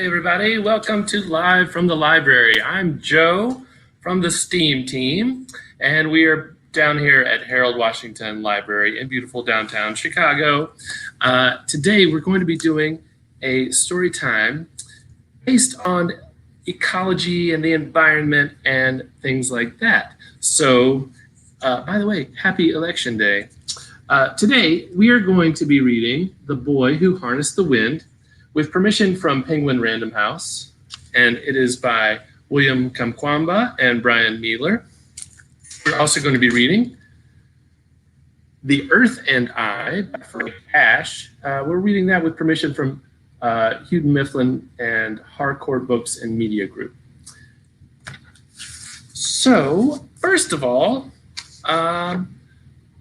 everybody, welcome to Live from the Library. I'm Joe from the STEAM team, and we are down here at Harold Washington Library in beautiful downtown Chicago. Today we're going to be doing a story time based on ecology and the environment and things like that. So, by the way, happy Election Day. Today we are going to be reading The Boy Who Harnessed the Wind with permission from Penguin Random House, and it is by William Kamkwamba and Brian Mealer. We're also going to be reading The Earth and I by Frank Ash. We're reading that with permission from Houghton Mifflin and Harcourt Books and Media Group. So, first of all, I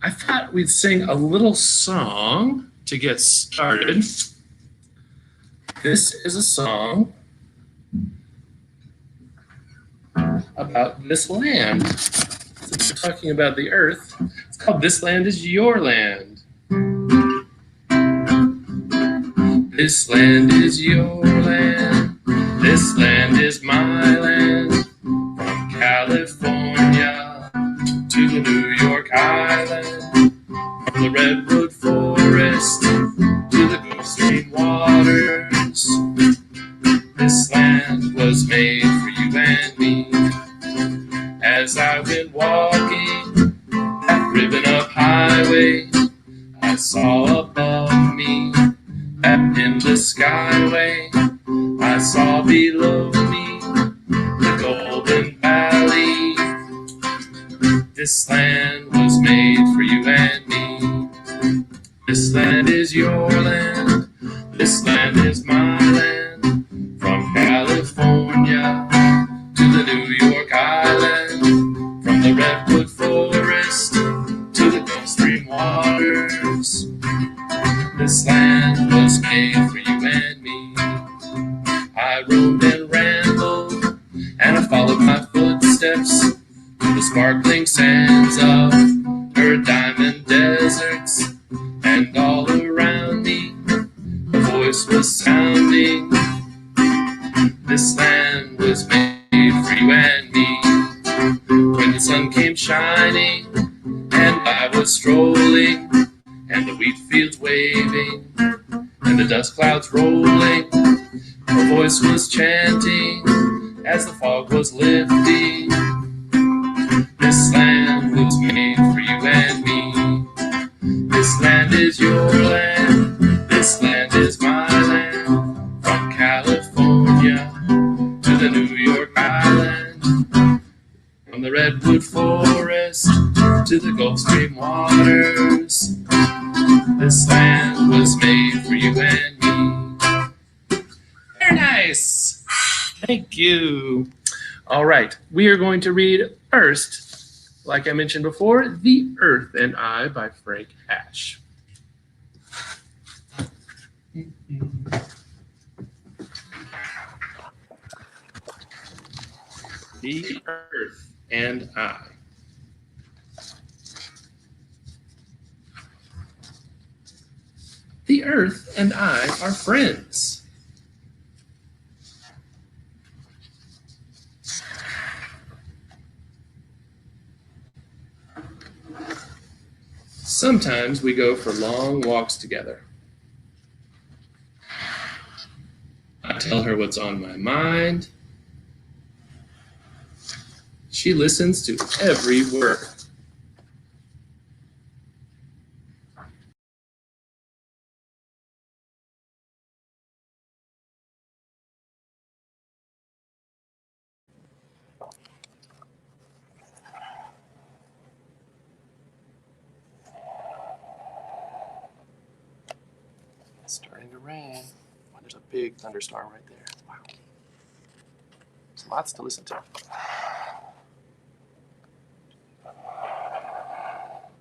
thought we'd sing a little song to get started. This is a song about this land. Since we're talking about the earth, it's called This Land Is Your Land. This land is your land. This land is my land. From California to the New York Island. From the redwood forest to the Gulf Stream waters. This land was made for you and me. As I went walking that ribbon up highway, I saw above me that endless skyway. I saw below me the golden valley. This land was made for you and me. This land is your land. This land is my land. From California to the New York Island. From the redwood forest to the Gulf Stream waters. This land was made for you and me. I roamed and rambled, and I followed my footsteps to the sparkling sands of her diamond deserts. And all around me, a voice was sounding. This land was made for you and me. When the sun came shining, and I was strolling, and the wheat fields waving, and the dust clouds rolling, her voice was chanting as the fog was lifting. This land was made for you and me. This land is your land. This land is my land. From California to the New York Island. From the redwood forest to the Gulf Stream waters. This land was made for you and me. Very nice. Thank you. All right, we are going to read first, like I mentioned before, The Earth and I by Frank Ash. The Earth and I. The Earth and I are friends. Sometimes we go for long walks together. I tell her what's on my mind. She listens to every word. It's starting to rain. Oh, there's a big thunderstorm right there. Wow. There's lots to listen to.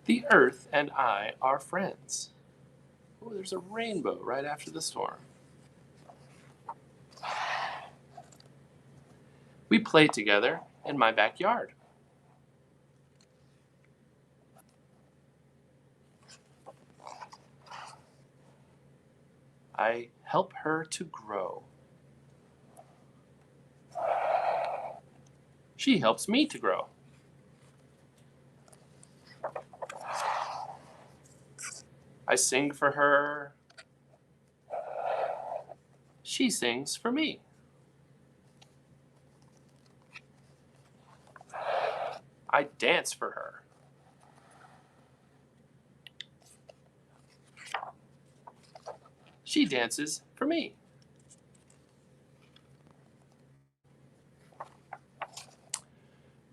The Earth and I are friends. Oh, there's a rainbow right after the storm. We play together in my backyard. I help her to grow. She helps me to grow. I sing for her. She sings for me. I dance for her. She dances for me.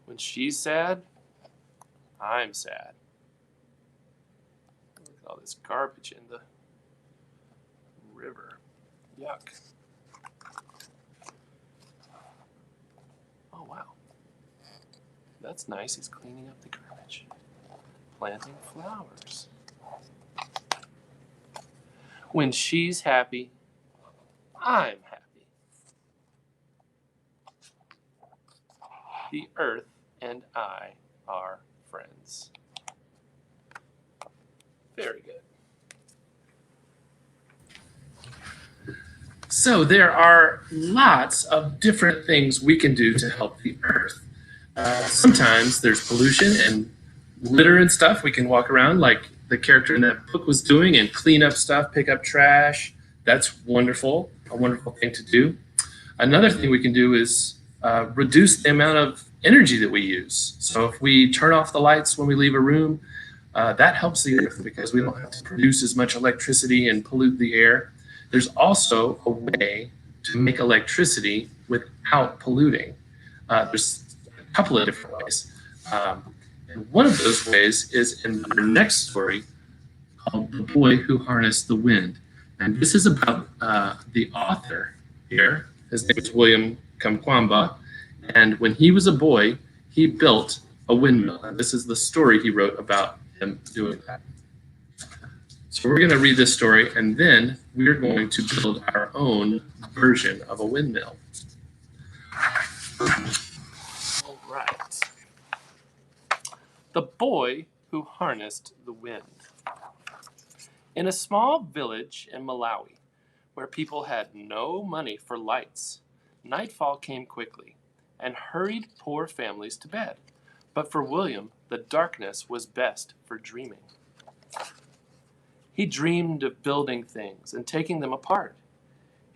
When she's sad, I'm sad. Look at all this garbage in the river. Yuck. Oh, wow. That's nice. He's cleaning up the garbage. Planting flowers. When she's happy, I'm happy. The earth and I are friends. Very good. So there are lots of different things we can do to help the earth. Sometimes there's pollution and litter and stuff. We can walk around like the character in that book was doing and clean up stuff, pick up trash. That's wonderful, a wonderful thing to do. Another thing we can do is reduce the amount of energy that we use. So if we turn off the lights when we leave a room, that helps the earth because we don't have to produce as much electricity and pollute the air. There's also a way to make electricity without polluting. There's a couple of different ways. And one of those ways is in our next story called The Boy Who Harnessed the Wind. And this is about the author here. His name is William Kamkwamba. And when he was a boy, he built a windmill. And this is the story he wrote about him doing that. So we're going to read this story, and then we're going to build our own version of a windmill. All right. The Boy Who Harnessed the Wind. In a small village in Malawi, where people had no money for lights, nightfall came quickly and hurried poor families to bed. But for William, the darkness was best for dreaming. He dreamed of building things and taking them apart.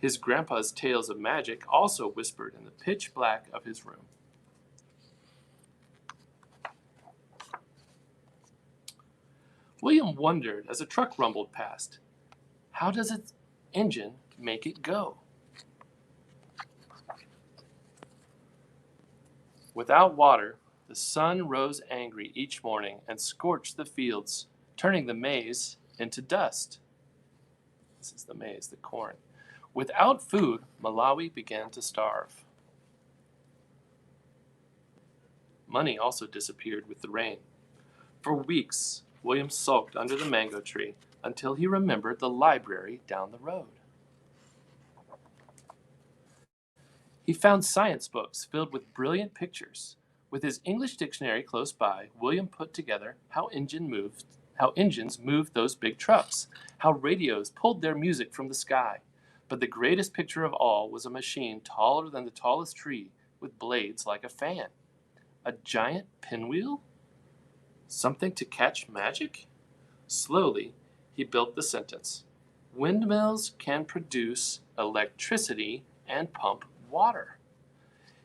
His grandpa's tales of magic also whispered in the pitch black of his room. William wondered as a truck rumbled past. How does its engine make it go? Without water, the sun rose angry each morning and scorched the fields, turning the maize into dust. This is the maize, the corn. Without food, Malawi began to starve. Money also disappeared with the rain. For weeks, William sulked under the mango tree until he remembered the library down the road. He found science books filled with brilliant pictures. With his English dictionary close by, William put together how engines moved those big trucks, how radios pulled their music from the sky. But the greatest picture of all was a machine taller than the tallest tree with blades like a fan. A giant pinwheel? Something to catch magic? Slowly, he built the sentence. Windmills can produce electricity and pump water.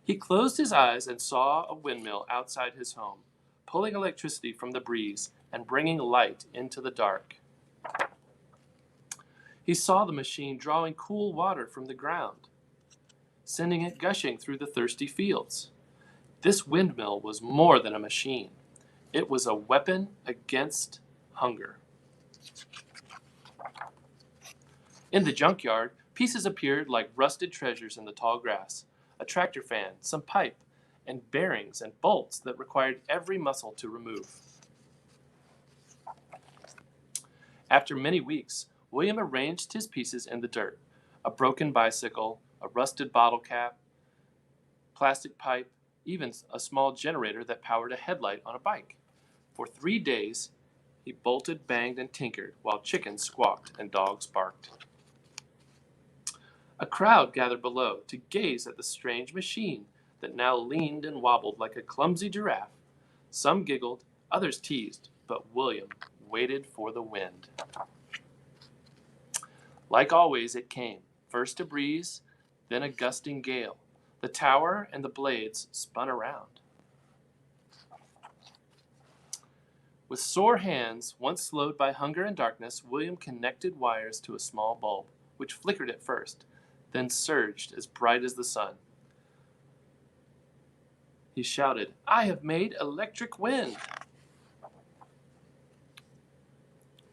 He closed his eyes and saw a windmill outside his home, pulling electricity from the breeze and bringing light into the dark. He saw the machine drawing cool water from the ground, sending it gushing through the thirsty fields. This windmill was more than a machine. It was a weapon against hunger. In the junkyard, pieces appeared like rusted treasures in the tall grass. A tractor fan, some pipe, and bearings and bolts that required every muscle to remove. After many weeks, William arranged his pieces in the dirt. A broken bicycle, a rusted bottle cap, plastic pipe, even a small generator that powered a headlight on a bike. For 3 days, he bolted, banged, and tinkered while chickens squawked and dogs barked. A crowd gathered below to gaze at the strange machine that now leaned and wobbled like a clumsy giraffe. Some giggled, others teased, but William waited for the wind. Like always, it came. First a breeze, then a gusting gale. The tower and the blades spun around. With sore hands, once slowed by hunger and darkness, William connected wires to a small bulb, which flickered at first, then surged as bright as the sun. He shouted, "I have made electric wind!"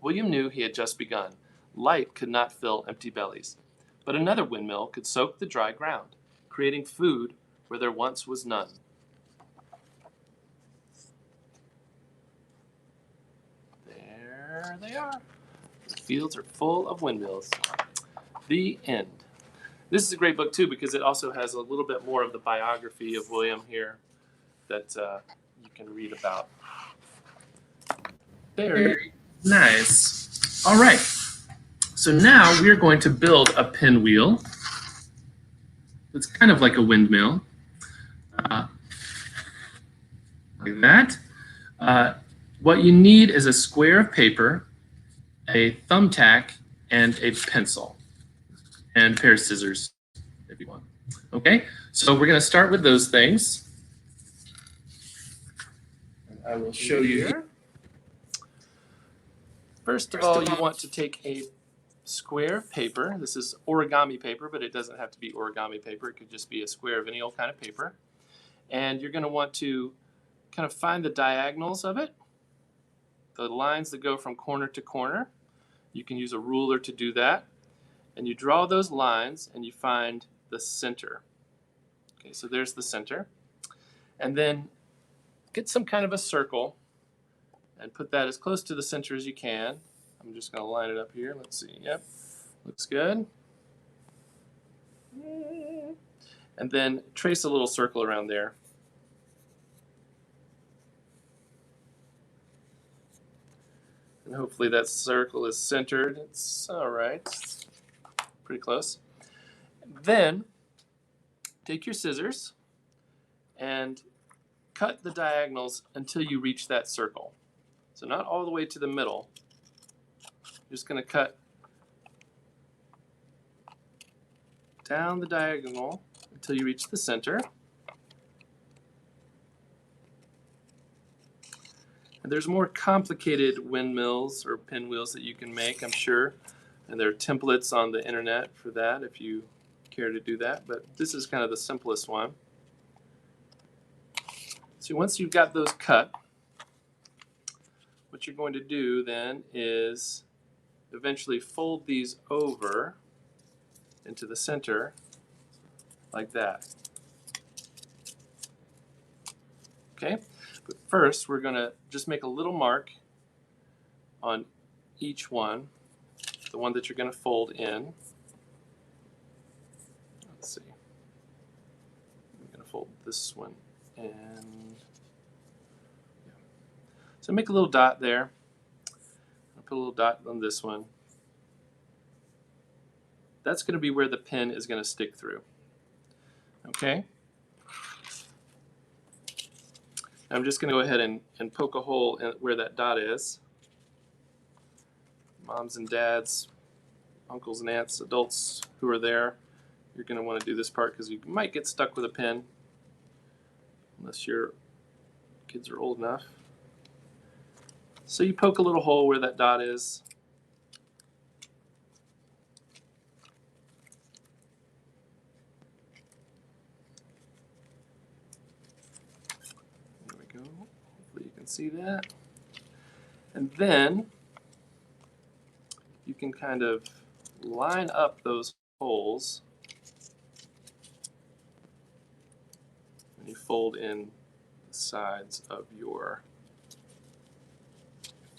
William knew he had just begun. Light could not fill empty bellies, but another windmill could soak the dry ground, creating food where there once was none. There they are. The fields are full of windmills. The end. This is a great book, too, because it also has a little bit more of the biography of William here that you can read about. Very nice. All right. So now we're going to build a pinwheel. It's kind of like a windmill. Like that. What you need is a square of paper, a thumbtack, and a pencil, and a pair of scissors if you want. Okay, so we're going to start with those things. I will show you here. First of all, you want to take a square of paper. This is origami paper, but it doesn't have to be origami paper. It could just be a square of any old kind of paper. And you're going to want to kind of find the diagonals of it, the lines that go from corner to corner. You can use a ruler to do that. And you draw those lines and you find the center. Okay, so there's the center. And then get some kind of a circle and put that as close to the center as you can. I'm just going to line it up here. Let's see. Yep, looks good. And then trace a little circle around there. And hopefully that circle is centered. It's all right. Pretty close. Then take your scissors and cut the diagonals until you reach that circle. So not all the way to the middle. You're just going to cut down the diagonal until you reach the center. And there's more complicated windmills or pinwheels that you can make, I'm sure. And there are templates on the internet for that if you care to do that. But this is kind of the simplest one. So once you've got those cut, what you're going to do then is eventually fold these over into the center like that. Okay, but first we're going to just make a little mark on each one, the one that you're going to fold in. Let's see. I'm going to fold this one in. Yeah. So make a little dot there. I'll put a little dot on this one. That's going to be where the pin is going to stick through. Okay? I'm just going to go ahead and poke a hole in where that dot is. Moms and dads, uncles and aunts, adults who are there, you're going to want to do this part because you might get stuck with a pin unless your kids are old enough. So you poke a little hole where that dot is. There we go. Hopefully you can see that. And then you can kind of line up those holes when you fold in the sides of your,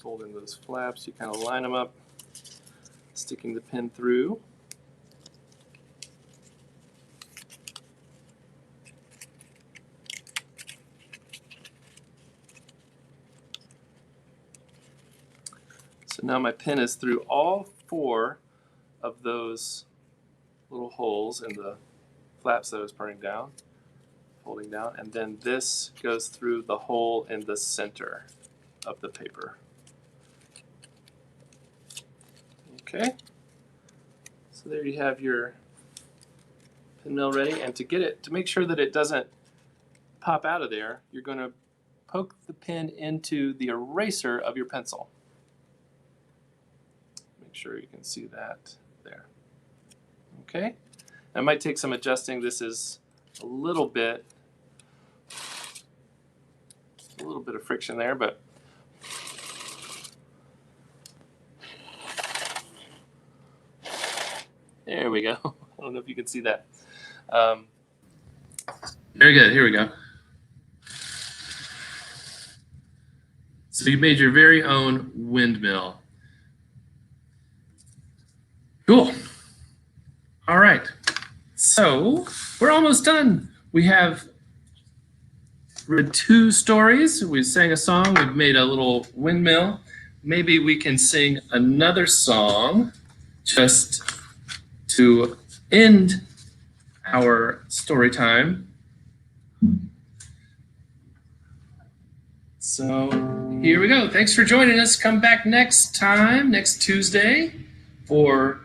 fold in those flaps. You kind of line them up, sticking the pin through. So now my pin is through all 4 of those little holes in the flaps that I was putting down. folding down, and then this goes through the hole in the center of the paper. Okay, so there you have your pinwheel ready, and to get it, to make sure that it doesn't pop out of there, you're going to poke the pin into the eraser of your pencil. Make sure you can see that there. Okay, that might take some adjusting. This is a little bit of friction there, but there we go. I don't know if you can see that. Very good. Here we go. So you made your very own windmill. Cool. All right. So we're almost done. We have read 2 stories. We sang a song. We've made a little windmill. Maybe we can sing another song just to end our story time. So here we go. Thanks for joining us. Come back next time, next Tuesday, for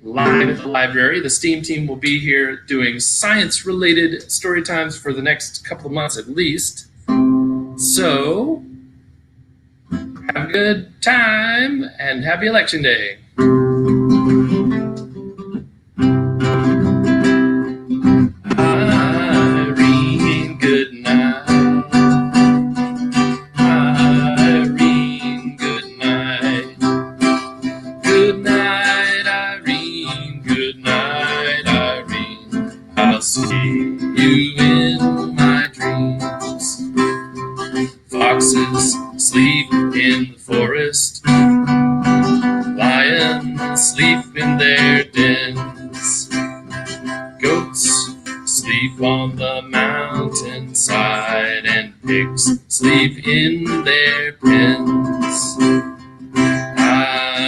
Live at the Library. The STEAM team will be here doing science-related story times for the next couple of months at least. So have a good time and happy Election Day. Irene, good night. Irene, good night. Good night, Irene. Good night, Irene. I'll see you in my dreams. Foxes sleep in the forest. Lions sleep in their dens. Goats sleep on the mountainside, and pigs sleep in their pens.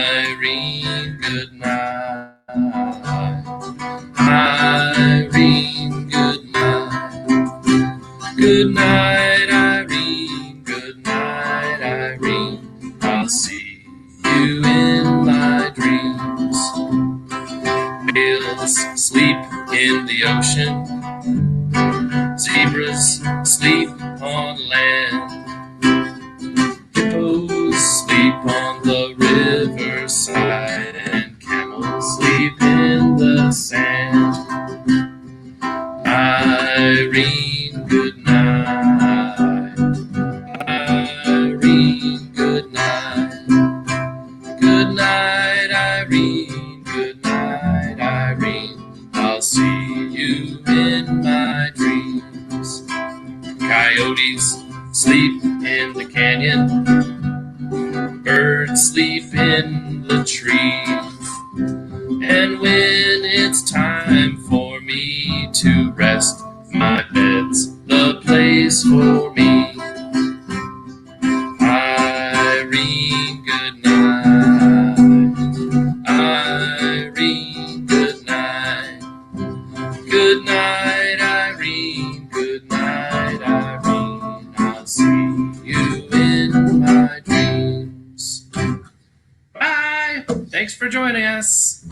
Irene, good night. Irene, good night. Good night, Irene. Good night, Irene. I'll see you in my dreams. Whales sleep in the ocean. Zebras sleep on land. Hippos sleep on the riverside, and camels sleep in the sand. Irene, good night. Irene, good night. Good night, Irene. Good night, Irene. I'll see you in my dreams. Coyotes sleep in the canyon. Birds sleep in the tree. And when it's time for me to rest, my bed's the place for me. Irene, good night. Irene, good night. Good night, Irene. Good night, Irene. I'll see you in my dreams. Bye. Thanks for joining us.